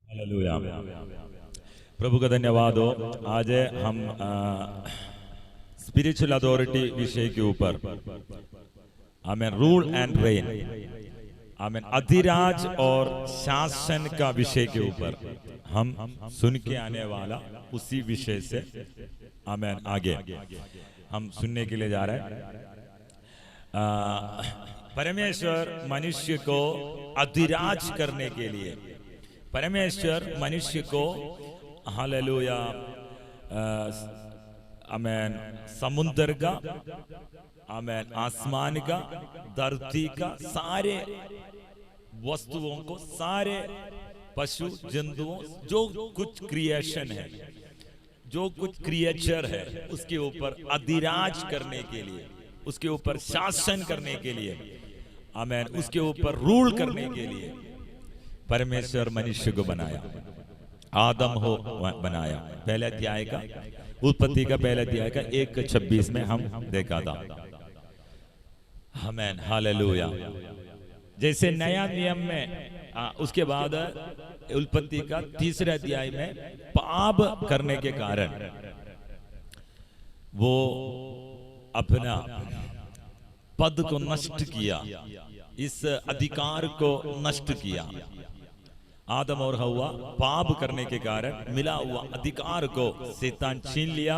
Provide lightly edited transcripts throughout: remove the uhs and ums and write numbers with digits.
Hallelujah. प्रभु का धन्यवाद हो। आज हम स्पिरिचुअल अथॉरिटी विषय के ऊपर आमेन रूल एंड रेन आमेन अधिराज और शासन का विषय के ऊपर हम सुन के आने वाला उसी विषय से आमेन आगे हम सुनने के लिए जा रहे हैं। परमेश्वर मनुष्य को अधिराज करने के लिए परमेश्वर मनुष्य को हालेलुया आमेन समुद्र का आमेन आसमान का धरती का सारे वस्तुओं को सारे पशु जंतुओं जो कुछ क्रिएशन है जो कुछ क्रिएचर है उसके ऊपर अधिराज करने के लिए उसके ऊपर शासन करने के लिए आमेन उसके ऊपर रूल करने के लिए परमेश्वर मनुष्य को बनाया। आदम हो बनाया। पहले अध्याय का उत्पत्ति का पहले अध्याय का 1:26 में हम देखा था। Amen hallelujah. जैसे नया नियम में उसके बाद उत्पत्ति का 3रे अध्याय में पाप करने के कारण वो अपना पद को नष्ट किया, इस अधिकार को नष्ट किया। आदम और हव्वा पाप करने के कारण मिला हुआ अधिकार को शैतान छीन लिया।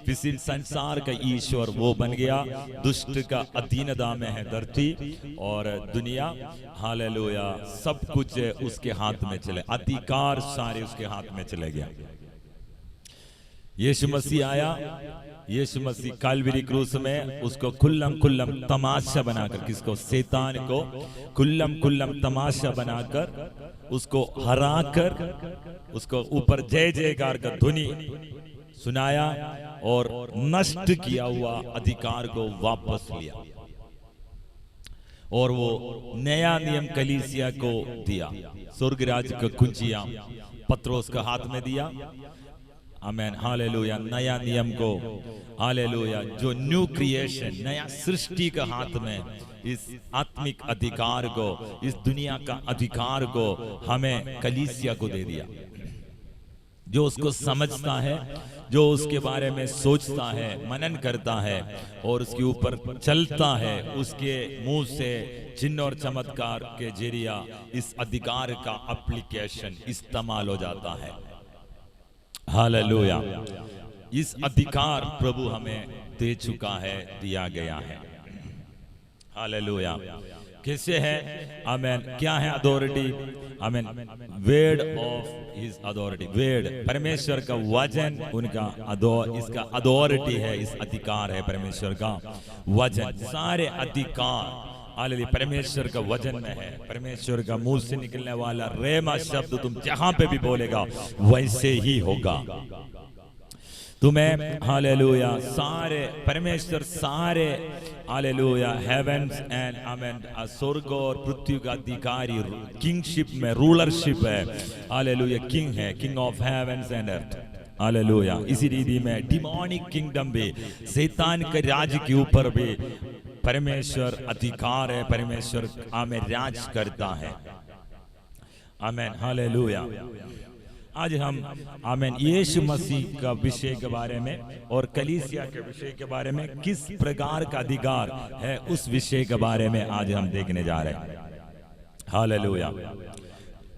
फिर संसार का ईश्वर वो बन गया। दुष्ट का अधीनता में है धरती और दुनिया। हालेलुया। सब कुछ उसके हाथ में चले, अधिकार सारे उसके हाथ में चले गया। यीशु मसीह आया। यीशु मसीह काल्वरी क्रूस में उसको खुल्लम तमाशा बनाकर, किसको? शैतान को खुल्लम तमाशा बनाकर उसको हराकर उसको ऊपर जय जयकार का ध्वनि सुनाया और नष्ट किया हुआ अधिकार को वापस लिया और वो नया नियम कलीसिया को दिया। स्वर्ग राज्य का कुंजियां पत्रोस का हाथ में दिया। Amen hallelujah. नया नियम को हालेलुया जो न्यू क्रिएशन नया सृष्टि का हाथ में इस आत्मिक अधिकार को, इस दुनिया का अधिकार को हमें कलीसिया को दे दिया। जो उसको समझता है, जो उसके बारे में सोचता है, मनन करता है और उसके ऊपर चलता है, उसके मुंह से चिन्ह और चमत्कार के जरिया इस अधिकार का एप्लीकेशन इस्तेमाल हो जाता है। हालेलुया। इस अधिकार प्रभु हमें दे चुका है, दिया गया है। हालेलुया। कैसे है? आमेन। क्या है authority? Amen. Word of his authority. Word परमेश्वर का वचन उनका इसका अथॉरिटी है, इस अधिकार है परमेश्वर का वचन। सारे अधिकार हालेलुया परमेश्वर का वचन में है। परमेश्वर का मुंह से निकलने वाला रेमा शब्द तुम जहां पे भी बोलेगा वैसे ही होगा तुम्हें। हालेलुया। सारे परमेश्वर सारे हालेलुया हेवेंस एंड आमेन स्वर्ग और पृथ्वी का अधिकारी किंगशिप में रूलरशिप है। हालेलुया किंग है, king of heaven's and earth. Hallelujah. इसी रीति में डिमोनिक किंगडम भी, शैतान के राज के ऊपर भी परमेश्वर अधिकार है। परमेश्वर आमेन राज करता है। Amen hallelujah. आज हम आमेन यीशु मसीह का विषय के बारे में और कलीसिया के विषय के बारे में किस प्रकार का अधिकार है उस विषय के बारे में आज हम देखने जा रहे हैं। हालेलुया।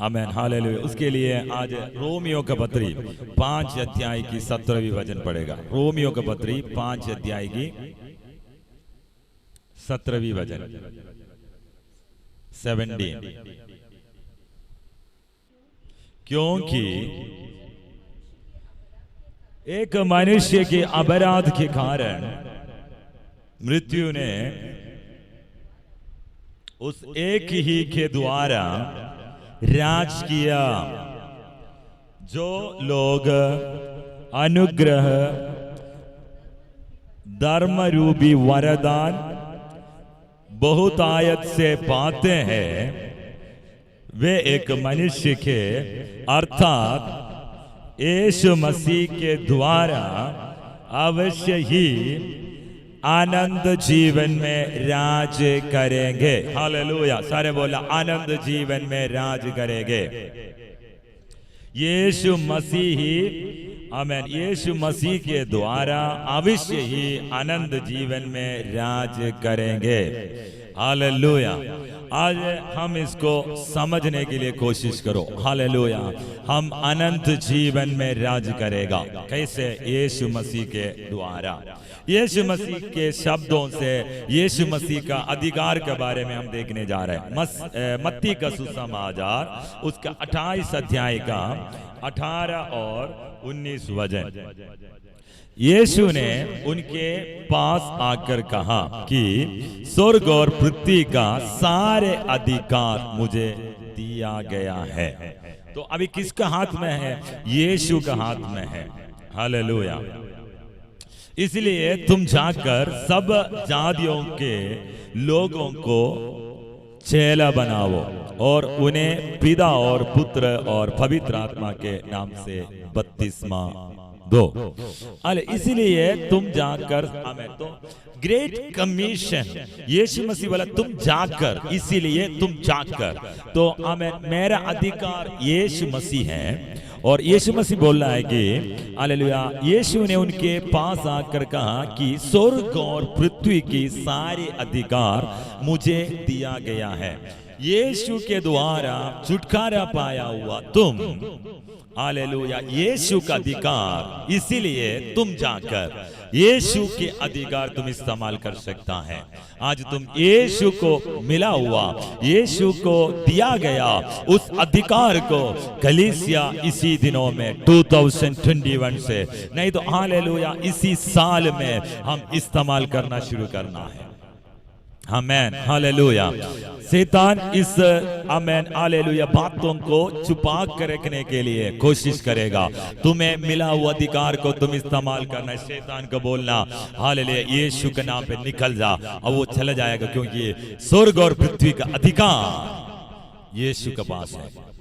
Amen hallelujah. उसके लिए आज रोमियो का पत्री 5 अध्याय की 17वीं वचन पढ़ेगा। रोमियो का पत्री 5 अध्याय की 17वीं वचन 17। क्योंकि एक मनुष्य के अपराध के कारण मृत्यु ने उस एक ही के द्वारा राज किया। जो लोग अनुग्रह धर्म रूपी वरदान बहुतायत से पाते हैं, वे एक मनुष्य के अर्थात यीशु मसीह के द्वारा अवश्य ही आनंद जीवन में राज करेंगे। हालेलुया। सारे बोला आनंद जीवन में राज करेंगे। यीशु मसीह ही आमेन यीशु मसीह के द्वारा अवश्य ही अनंत जीवन में राज करेंगे। हालेलुया। आज हम इसको समझने के लिए कोशिश करो। हालेलुया। हम अनंत जीवन में राज करेगा कैसे? यीशु मसीह के द्वारा। यीशु मसीह के शब्दों से यीशु मसीह का अधिकार के बारे में हम देखने जा रहे हैं। मत्ती का सुसमाचार उसका 28 अध्याय का 18 और 19 वचन। यीशु ने उनके पास आकर कहा कि स्वर्ग और पृथ्वी का सारे अधिकार मुझे दिया गया है। तो अभी किसका हाथ में है? यीशु का हाथ में है। हालेलुया। इसलिए तुम जाकर सब जातियों के लोगों को चेला बनाओ और उन्हें पिता और पुत्र और पवित्र आत्मा के नाम से बपतिस्मा दो। अरे इसलिए तुम जाकर, हमें तो ग्रेट कमीशन यीशु मसीह बोला तुम जाकर, इसीलिए तुम जाकर। तो हमें मेरा अधिकार यीशु मसीह है और यीशु मसीह बोल रहा है कि हालेलुया। यीशु ने उनके पास आकर कहा कि स्वर्ग और पृथ्वी की सारे अधिकार मुझे दिया गया है। यीशु के द्वारा छुटकारा पाया हुआ तुम, हालेलुया, यीशु का अधिकार, इसीलिए तुम जाकर यीशु के अधिकार तुम इस्तेमाल कर सकता है। आज तुम यीशु को मिला हुआ, यीशु को दिया गया उस अधिकार को कलीसिया इसी दिनों में 2021 से नहीं तो हालेलुया इसी साल में हम इस्तेमाल करना शुरू करना है। Amen hallelujah. शैतान इस आमेन हालेलुया बातों को छुपा कर रखने के लिए कोशिश करेगा। तुम्हें मिला हुआ अधिकार को तुम इस्तेमाल करना। शैतान को बोलना हालेलुया यीशु के नाम पे निकल जा, और वो चला जाएगा, क्योंकि स्वर्ग और पृथ्वी का अधिकार यीशु के पास है।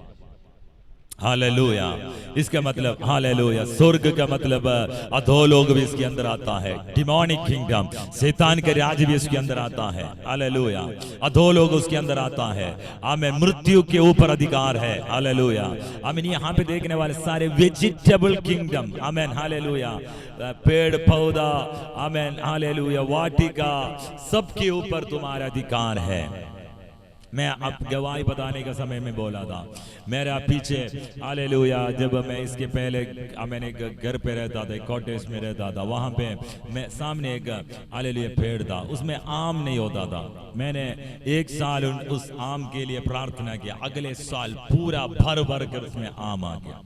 हालेलुया। इसका मतलब हालेलुया स्वर्ग का मतलब अधोलोक भी इसके अंदर आता है। डिमोनिक किंगडम, शैतान के राज्य भी इसके अंदर आता है। हालेलुया। अधोलोक उसके अंदर आता है। हमें मृत्यु के ऊपर अधिकार है। हालेलुया। हमें यहाँ पे देखने वाले सारे वेजिटेबल किंगडम, आमेन हालेलुया, पेड़ पौधा, आमेन हालेलुया, वाटिका, सबके ऊपर तुम्हारा अधिकार है। मैं अब गवाही बताने का समय में बोला था, मेरा पीछे हालेलुया जब मैं इसके पहले मैंने एक घर पे रहता था, एक कॉटेज में रहता था, वहाँ पे मैं सामने एक हालेलुया पेड़ था, उसमें आम नहीं होता था। मैंने एक साल उस आम के लिए प्रार्थना किया, अगले साल पूरा भर भर कर उसमें आम आ गया।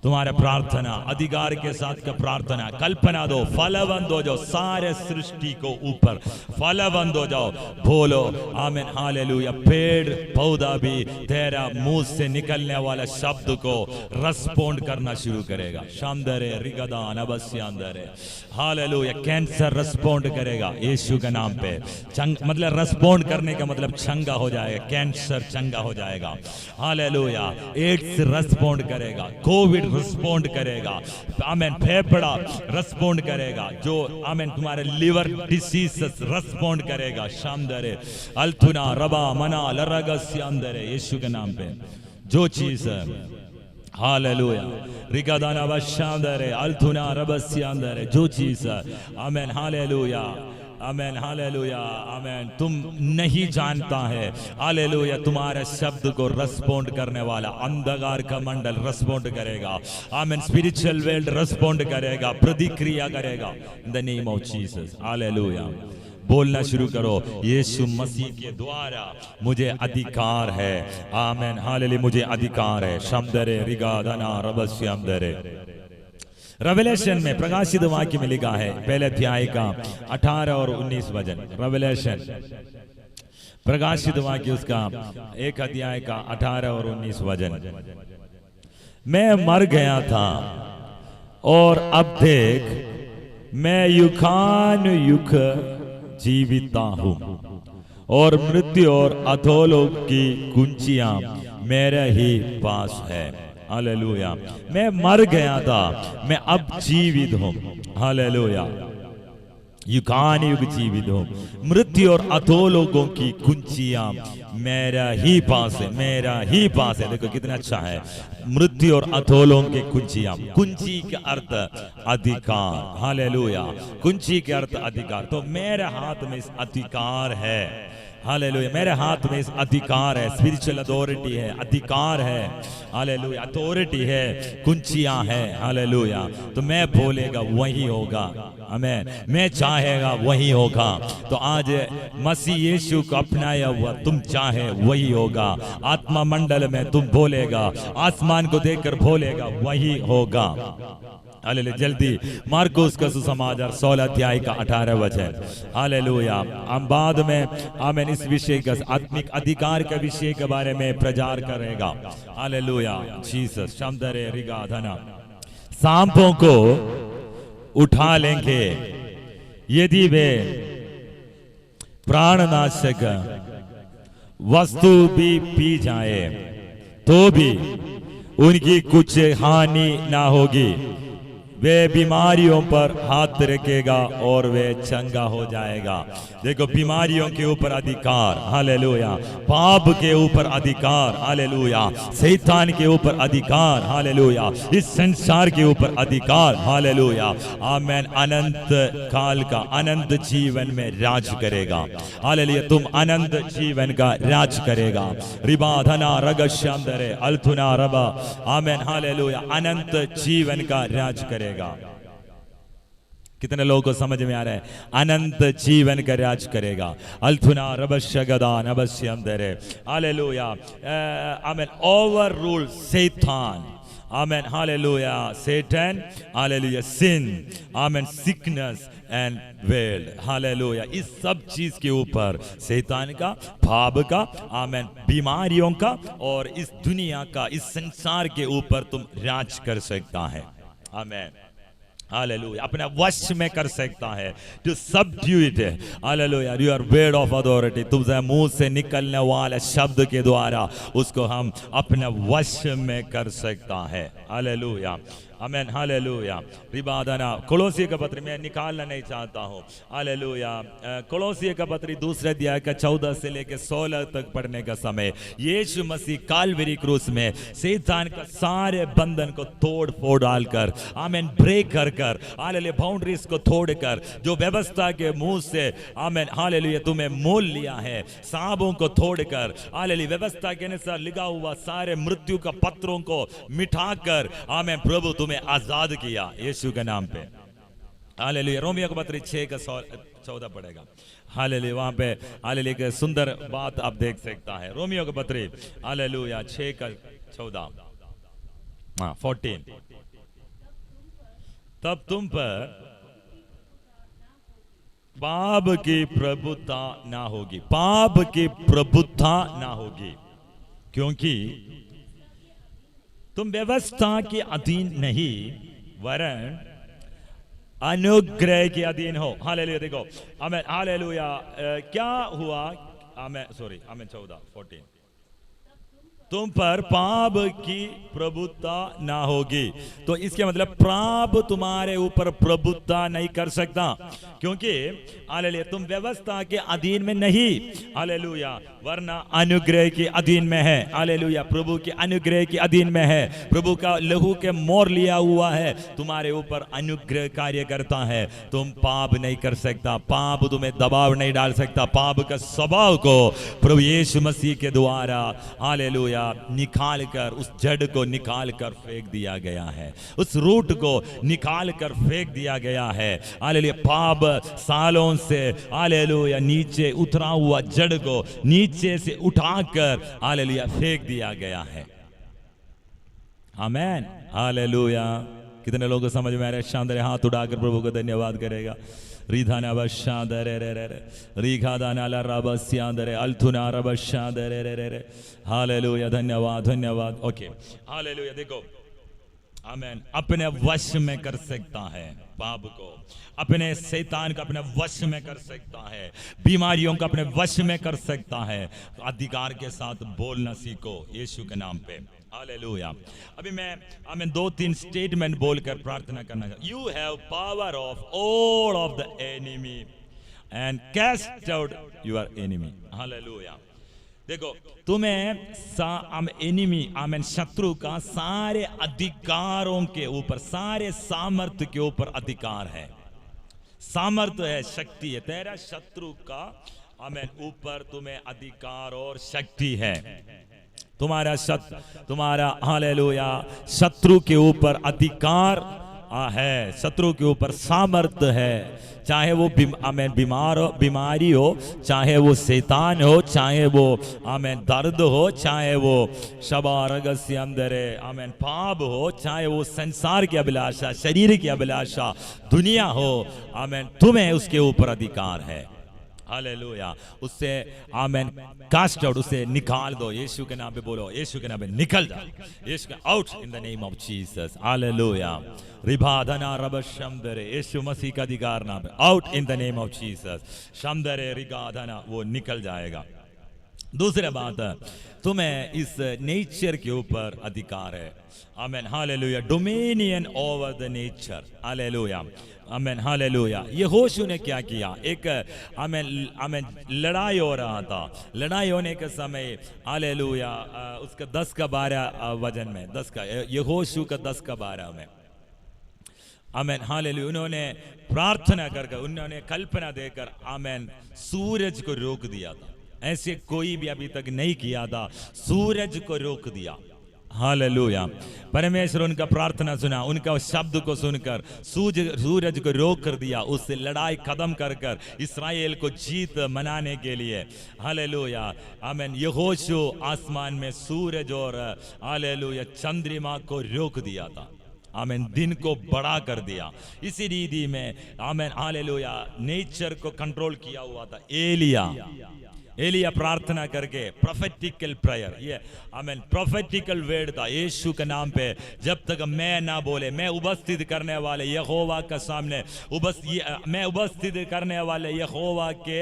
तुम्हारा प्रार्थना अधिकार के साथ का प्रार्थना, कल्पना दो, फलवंत हो जाओ, सारे सृष्टि को ऊपर फलवंत हो जाओ, बोलो आमीन हालेलुया। पेड़ पौधा भी तेरा मुंह से निकलने वाला शब्द को रेस्पॉन्ड करना शुरू करेगा। शांदरे रिगदा नबस्यांदरे हालेलुया। कैंसर रेस्पॉन्ड करेगा यीशु के नाम पे। मतलब रेस्पॉन्ड करने का मतलब चंगा हो जाएगा, कैंसर चंगा हो जाएगा। हालेलुया। एड्स रेस्पॉन्ड करेगा, कोविड रिस्पॉन्ड करेगा, आमेन फेफड़ा रिस्पॉन्ड करेगा, जो आमेन तुम्हारे लिवर डिसीज रिस्पॉन्ड करेगा। शामदरे अल्थुना रबा मना लरगस्यांदरे यीशु के नाम पे जो चीज है हालेलुया रिगादाना बशांदरे अल्थुना रबस्यांदरे जो चीज है आमेन हालेलुया आमेन हालेलुया आमेन तुम नहीं जानता है हालेलुया तुम्हारे शब्द को रेस्पॉन्ड करने वाला अंधकार का मंडल रेस्पॉन्ड करेगा। आमेन स्पिरिचुअल वर्ल्ड रेस्पॉन्ड करेगा, प्रतिक्रिया करेगा इन the name of Jesus. Hallelujah. बोलना शुरू करो, यीशु मसीह के द्वारा मुझे अधिकार है। आमेन हालेलुया मुझे अधिकार है। शमदरे रिगादाना रबस्यांदरे रेवलेशन में प्रकाशित वाक्य में लिखा है, पहले अध्याय का 18 और 19 वचन। रेवलेशन प्रकाशित वाक्य उसका 1 अध्याय का 18 और 19 वचन। मैं मर गया था और अब देख मैं युगानुयुग जीविता हूं और मृत्यु और अधोलोक की कुंजियां मेरे ही पास है। हालेलुया। मैं मर गया था, मैं अब जीवित हूं। हालेलुया। युगानुयुग जीवित हो। मृत्यु और अधोलोकों की कुंजियां मेरा ही पास है, मेरा ही पास है। देखो कितना अच्छा है, मृत्यु और अधोलोक की कुंजियां। कुंजी का अर्थ अधिकार, हालेलुया। कुंजी के अर्थ अधिकार। तो मेरे हाथ में इस अधिकार है, हालेलुया। मेरे हाथ में इस अधिकार है, स्पिरिचुअल अथॉरिटी है, अधिकार है, हालेलुया। अथॉरिटी है, कुंजियां है, हालेलुया। तो मैं बोलेगा वही होगा, आमीन। मैं चाहेगा वही होगा। तो आज मसीह यीशु को अपनाया हुआ तुम चाहे वही होगा। आत्मा मंडल में तुम बोलेगा, आसमान को देखकर बोलेगा वही होगा, हालेलुया। जल्दी मार्कुस का सुसमाचार 16 अध्याय का 18 वचन, हालेलुया। हम बाद में आमीन इस विषय का, आत्मिक अधिकार के विषय के बारे में प्रचार करेगा, हालेलुया। जीसस शब्दरे रिगा धना। सांपों को उठा लेंगे यदि वे प्राणनाशक वस्तु भी पी जाए तो भी उनकी कुछ हानि ना होगी। वे बीमारियों पर हाथ रखेगा और वे चंगा हो जाएगा। देखो बीमारियों के ऊपर अधिकार, हालेलुया। पाप के ऊपर अधिकार, हालेलुया। शैतान के ऊपर अधिकार, हालेलुया। इस संसार के ऊपर अधिकार, हालेलुया। आमीन। अनंत काल का, अनंत जीवन में राज करेगा, हालेलुया। तुम अनंत जीवन का राज करेगा। रिबाधना रगश्यांदरे अल्थुना रबा, आमीन, हालेलुया। अनंत जीवन का राज करेगा। कितने लोगों को समझ में आ रहा है? अनंत जीवन का राज करेगा। अल्थुना रबशगदा नबस्यंदरे, हालेलुया। आमीन। ओवर रूल शैतान, आमीन, हालेलुया। Satan, hallelujah. सिन, आमीन, सिकनेस एंड वर्ल्ड, हालेलुया। इस सब चीज के ऊपर शैतान का, पाप का, आमीन, बीमारियों का और इस दुनिया का, इस संसार के ऊपर तुम राज कर सकता है, आमीन, हालेलुया। अपने वश में कर सकता है, to subdue it, hallelujah. Your word of authority, तुमसे मुंह से निकलने वाले शब्द के द्वारा उसको हम अपने वश में कर सकता है, हालेलुया, आमीन, हालेलुया। रिबादना। कोलोसी का पत्र मैं निकालना नहीं चाहता हूँ, हालेलुया। कोलोसी का पत्र दूसरे अध्याय का 14 से लेकर 16 तक पढ़ने का समय, यीशु मसीह काल्वरी क्रूस में शैतान का सारे बंधन को तोड़ फोड़ डालकर, आमीन, ब्रेक कर कर, हालेलुया, बाउंड्रीज को तोड़कर, जो व्यवस्था के मुंह से, आमीन, हालेलुया, तुम्हें मोल लिया है, सांपों को तोड़कर, हालेलुया, व्यवस्था के अनुसार लिखा हुआ सारे मृत्यु का पत्रों को मिटाकर, आमीन, प्रभु तुम्हें आजाद किया यीशु के नाम पे, हालेलुया। रोमियो का पत्र 6 का 14 पढ़ेगा, हालेलुया। वहां पे हालेलुया एक सुंदर बात आप देख सकता है। रोमियो का पत्र, हालेलुया, 6 का 14, 14। तब तुम पर पाप की प्रभुता ना होगी, पाप की प्रभुता ना होगी, क्योंकि तुम व्यवस्था के अधीन नहीं वरन अनुग्रह के अधीन हो, हालेलुया। देखो, आमीन, हालेलुया। क्या हुआ? आमीन, सॉरी, आमीन, 14, 14। तुम पर पाप की प्रभुता ना होगी। तो इसके मतलब पाप तुम्हारे ऊपर प्रभुता नहीं कर सकता, क्योंकि हालेलुया तुम व्यवस्था के अधीन में नहीं, हालेलुया, वरना अनुग्रह के अधीन में है, हालेलुया। प्रभु के अनुग्रह के अधीन में है, प्रभु का लहू के मोर लिया हुआ है, तुम्हारे ऊपर अनुग्रह कार्य करता है। तुम पाप नहीं कर सकता, पाप तुम्हें दबाव नहीं डाल सकता। पाप का स्वभाव को प्रभु यीशु मसीह के द्वारा, हालेलुया, निकाल कर, उस जड़ को निकाल कर फेंक दिया गया है, उस रूट को निकाल कर फेंक दिया गया है, हालेलुया। पाप सालों से, हालेलुया, नीचे उतरा हुआ जड़ को नीचे से उठाकर, हालेलुया, फेंक दिया गया है, आमीन, हालेलुया। कितने लोगों को समझ में आ रहा है? शानदार हाथ उठाकर प्रभु को धन्यवाद करेगा। रिधाना बशादरे रे रे रे, रिघादाना ला रबस्यादरे, अल्थुना रबशादरे रे रे रे, हालेलुया। धन्यवाद, धन्यवाद। Okay, hallelujah. देखो, आमीन, अपने वश में कर सकता है पाप को, अपने शैतान को अपने वश में कर सकता है, बीमारियों को अपने वश में कर सकता है। अधिकार के साथ बोलना सीखो यीशु के नाम पे, हालेलुया। अभी मैं 2-3 स्टेटमेंट बोलकर प्रार्थना करना चाहता हूं। You have power of all of the enemy and cast out your enemy. Hallelujah. देखो, तुम्हें एनिमी आमेन शत्रु का सारे अधिकारों के ऊपर, सारे सामर्थ्य के ऊपर अधिकार है। सामर्थ्य है, शक्ति है। तेरा शत्रु का आमेन ऊपर तुम्हें अधिकार और शक्ति है। तुम्हारा हालेलुया शत्रु के ऊपर अधिकार है, शत्रु के ऊपर सामर्थ्य है। चाहे वो बीमारी हो, चाहे वो शैतान हो, चाहे वो आमेन दर्द हो, चाहे वो शबारगस्य अंदर आमेन पाप हो, चाहे वो संसार की अभिलाषा, शरीर की अभिलाषा, दुनिया हो, आमेन तुम्हें उसके ऊपर अधिकार है। हालेलुया। उससे आमेन कास्ट आउट, उसे निकाल दो। यीशु के नाम पे बोलो, यीशु के नाम पे निकल जा। यीशु के out in the name of Jesus. Hallelujah. रिबाधना रब शमदरे, यीशु मसीह का अधिकार नाम पे out in the name of Jesus. शमदरे रिगाधना, वो निकल जाएगा। दूसरी बात, तुम्हें इस नेचर के ऊपर अधिकार है। Amen hallelujah. Dominion over the nature. Hallelujah. Amen hallelujah. यहोशू ने क्या किया? एक आमेन लड़ाई हो रहा था। लड़ाई होने के समय हालेलुया उसका 10 का 12 वजन में, 10 का यहोशू का 10 का 12 में आमेन हालेलुया उन्होंने प्रार्थना करके, उन्होंने कल्पना देकर आमेन सूरज को रोक दिया था। ऐसे कोई भी अभी तक नहीं किया था। सूरज को रोक दिया। हालेलुया। परमेश्वर उनका प्रार्थना सुना, उनका शब्द को सुनकर सूरज को रोक कर दिया। उससे लड़ाई खत्म कर कर इस्राएल को जीत मनाने के लिए हालेलुया आमेन यहोशू आसमान में सूरज और हालेलुया चंद्रमा को रोक दिया था। आमेन दिन को बड़ा कर दिया। इसी रीति में आमेन हालेलुया नेचर को कंट्रोल किया हुआ था एलिया प्रार्थना करके प्रोफेटिकल प्रेयर, ये आमेन प्रोफेटिकल वर्ड था यीशु के नाम पे। जब तक मैं ना बोले, मैं उपस्थित करने वाले यहोवा के सामने मैं उपस्थित करने वाले यहोवा के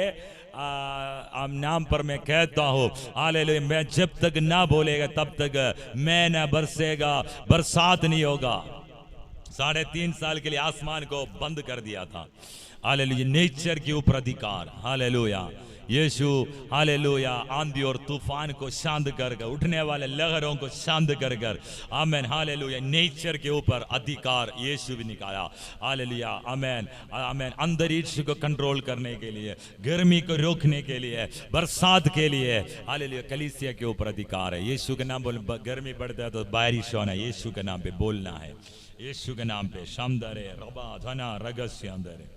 नाम पर मैं कहता हूँ हालेलुया, मैं जब तक ना बोलेगा तब तक मैं ना बरसेगा, बरसात नहीं होगा। 3.5 साल के लिए आसमान को बंद कर दिया था। हालेलुया। नेचर के ऊपर अधिकार। हालेलुया। यीशु हालेलुया आंधी और तूफान को शांत कर कर, उठने वाले लहरों को शांत कर कर आमेन हालेलुया नेचर के ऊपर अधिकार यीशु भी निकाला। हालेलुया आमेन आमेन अंतरिक्ष को कंट्रोल करने के लिए, गर्मी को रोकने के लिए, बरसात के लिए हालेलुया कलीसिया के ऊपर अधिकार है। यीशु के नाम बोल, गर्मी बढ़ता है तो बारिश होना, यीशु के नाम पे बोलना है। यीशु के नाम पे शमदरे रबा धना रगस्य अंदर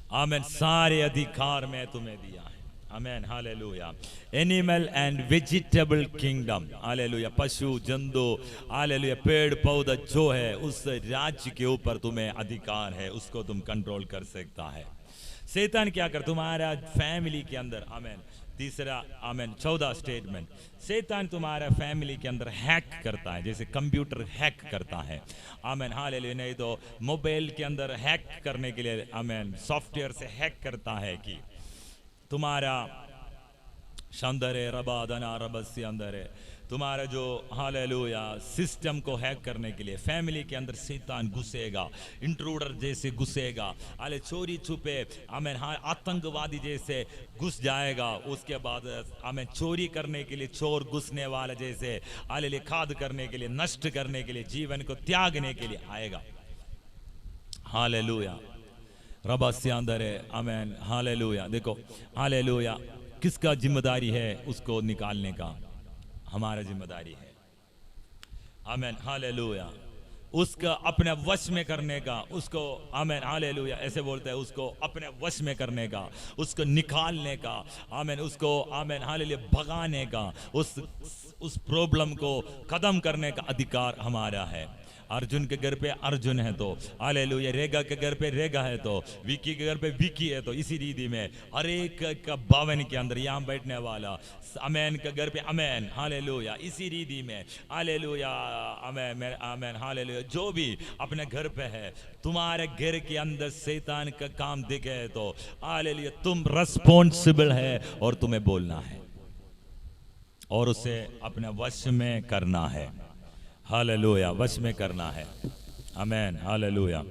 आमेन सारे अधिकार मैं तुम्हें दिया है। Amen hallelujah. Animal and vegetable kingdom hallelujah, पशु जंतु हालेलुया पेड़ पौधा जो है उस राज्य के ऊपर तुम्हें अधिकार है, उसको तुम कंट्रोल कर सकता है। शैतान क्या कर तुम्हारा फैमिली के अंदर आमेन तीसरा आमेन 14 स्टेटमेंट, शैतान तुम्हारा फैमिली के अंदर हैक करता है, जैसे कंप्यूटर हैक करता है। Amen hallelujah. नहीं तो मोबाइल के अंदर हैक करने के लिए आमेन सॉफ्टवेयर से हैक करता है कि तुम्हारा शानदारे रबादना रबस्य अंदर तुम्हारा जो हालेलुया सिस्टम को हैक करने के लिए फैमिली के अंदर शैतान घुसेगा, इंट्रूडर जैसे घुसेगा, आले चोरी छुपे आमेन आतंकवादी जैसे घुस जाएगा। उसके बाद आमेन चोरी करने के लिए चोर घुसने वाला जैसे आले खाद करने के लिए, नष्ट करने के लिए, जीवन को त्यागने के लिए आएगा। हालेलुया रबस्य अंदर आमेन हालेलुया। देखो हालेलुया किसका जिम्मेदारी है उसको निकालने का? हमारा जिम्मेदारी है। Amen hallelujah. उसका अपने वश में करने का, उसको आमेन हालेलुया ऐसे बोलते हैं, उसको अपने वश में करने का, उसको निकालने का, आमेन उसको आमेन हालेलुया भगाने का, उस प्रॉब्लम को खत्म करने का अधिकार हमारा है। अर्जुन के घर पे अर्जुन है तो हालेलुया, रेगा के घर पे रेगा है तो, विकी के घर पे विकी है तो, इसी रीति में हर एक का भवन के अंदर यहाँ बैठने वाला अमेन के घर पे अमेन हालेलुया, इसी रीति में हालेलुया अमेन अमेन हालेलुया जो भी अपने घर पे है, तुम्हारे घर के अंदर शैतान का काम दिखे तो हालेलुया तुम रिस्पॉन्सिबल है और तुम्हें बोलना है। और उसे अपने वश में करना है। हालेलुया, वश में करना है। Amen, hallelujah,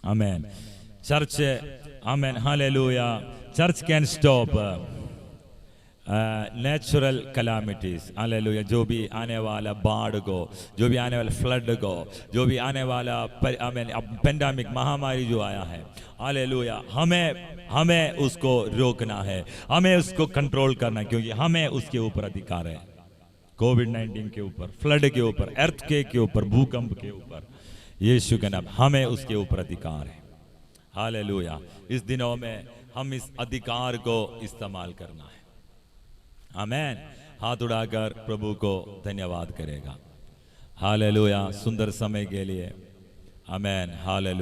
amen. Church, amen, hallelujah. Church can stop natural calamities, hallelujah. जो भी आने वाला बाढ़ को, जो भी आने वाला फ्लड को, जो भी आने वाला पेंडेमिक महामारी जो आया है, हालेलुया, हमें उसको रोकना है, हमें उसको कंट्रोल करना है, क्योंकि हमें उसके ऊपर अधिकार है। कोविड-19 के ऊपर, फ्लड के ऊपर, अर्थक्वेक के ऊपर, भूकंप के ऊपर, यीशु के नाम हमें उसके ऊपर अधिकार है। हालेलुया। इस दिनों में हम इस अधिकार को इस्तेमाल करना है। आमेन। हाथ उड़ाकर प्रभु को धन्यवाद करेगा। हालेलुया, सुंदर समय के लिए। आमेन, हालेलुया।